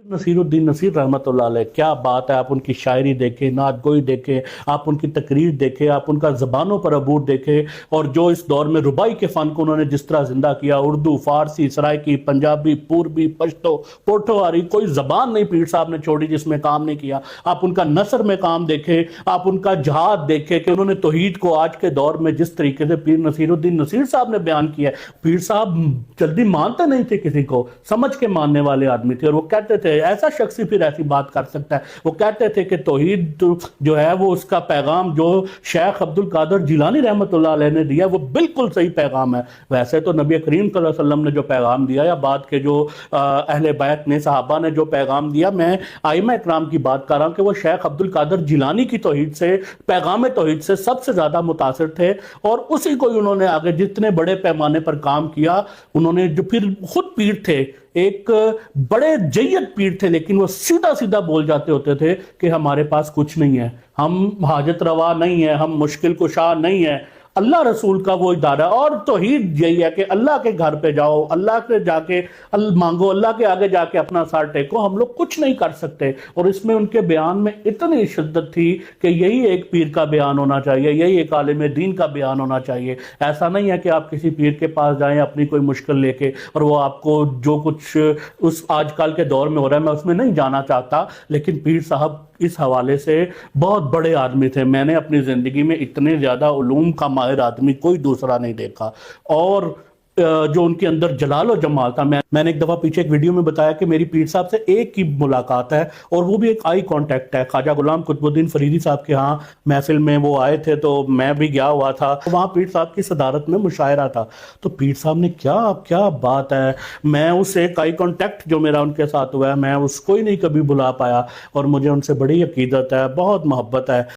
نصیر الدین نصیر رحمۃ اللہ علیہ، کیا بات ہے! آپ ان کی شاعری دیکھیں، نعت گوئی دیکھیں، آپ ان کی تقریر دیکھیں، آپ ان کا زبانوں پر عبور دیکھیں، اور جو اس دور میں ربائی کے فن کو انہوں نے جس طرح زندہ کیا، اردو، فارسی، سرائکی، پنجابی، پوربی، پشتو، پوٹھواری، کوئی زبان نہیں پیر صاحب نے چھوڑی جس میں کام نہیں کیا۔ آپ ان کا نثر میں کام دیکھیں، آپ ان کا جہاد دیکھیں کہ انہوں نے توحید کو آج کے دور میں جس طریقے سے پیر نصیر الدین نصیر صاحب نے بیان کیا ہے۔ پیر صاحب جلدی مانتے نہیں تھے کسی کو، سمجھ کے ماننے والے آدمی تھے، اور وہ کہتے تھے ایسا شخص ہی پھر ایسی بات کر سکتا ہے۔ وہ کہتے تھے کہ توحید جو ہے وہ اس کا پیغام جو شیخ عبد القادر جیلانی رحمۃ اللہ علیہ نے دیا وہ بالکل صحیح پیغام ہے۔ ویسے تو نبی کریم صلی اللہ علیہ وسلم نے جو پیغام دیا یا بعد کے جو اہل بیت نے، صحابہ نے جو پیغام دیا، میں ائمہ اکرام کی بات کر رہا ہوں کہ وہ شیخ عبد القادر جیلانی کی توحید سے، پیغام توحید سے سب سے زیادہ متاثر تھے، اور اسی کو انہوں نے آگے جتنے بڑے پیمانے پر کام کیا، انہوں نے جو پھر خود پیر تھے، ایک بڑے جید پیر تھے، لیکن وہ سیدھا سیدھا بول جاتے ہوتے تھے کہ ہمارے پاس کچھ نہیں ہے، ہم حاجت روا نہیں ہے، ہم مشکل کشا نہیں ہے۔ اللہ رسول کا وہ ادارہ، اور توحید یہی ہے کہ اللہ کے گھر پہ جاؤ، اللہ کے جا کے مانگو، اللہ کے آگے جا کے اپنا سر ٹیکو، ہم لوگ کچھ نہیں کر سکتے۔ اور اس میں ان کے بیان میں اتنی شدت تھی کہ یہی ایک پیر کا بیان ہونا چاہیے، یہی ایک عالم دین کا بیان ہونا چاہیے۔ ایسا نہیں ہے کہ آپ کسی پیر کے پاس جائیں اپنی کوئی مشکل لے کے، اور وہ آپ کو جو کچھ اس آج کل کے دور میں ہو رہا ہے، میں اس میں نہیں جانا چاہتا، لیکن پیر صاحب اس حوالے سے بہت بڑے آدمی تھے۔ میں نے اپنی زندگی میں اتنے زیادہ علوم کا ماہر آدمی کوئی دوسرا نہیں دیکھا، اور جو ان کے اندر جلال و جمال تھا۔ میں نے ایک دفعہ پیچھے ایک ویڈیو میں بتایا کہ میری پیر صاحب سے ایک کی ملاقات ہے، اور وہ بھی ایک آئی کانٹیکٹ ہے۔ خواجہ غلام قطب الدین فریدی صاحب کے ہاں محفل میں وہ آئے تھے، تو میں بھی گیا ہوا تھا، وہاں پیر صاحب کی صدارت میں مشاعرہ تھا، تو پیر صاحب نے کیا بات ہے، میں اس ایک آئی کانٹیکٹ جو میرا ان کے ساتھ ہوا ہے، میں اس کو ہی نہیں کبھی بھلا پایا، اور مجھے ان سے بڑی عقیدت ہے، بہت محبت ہے۔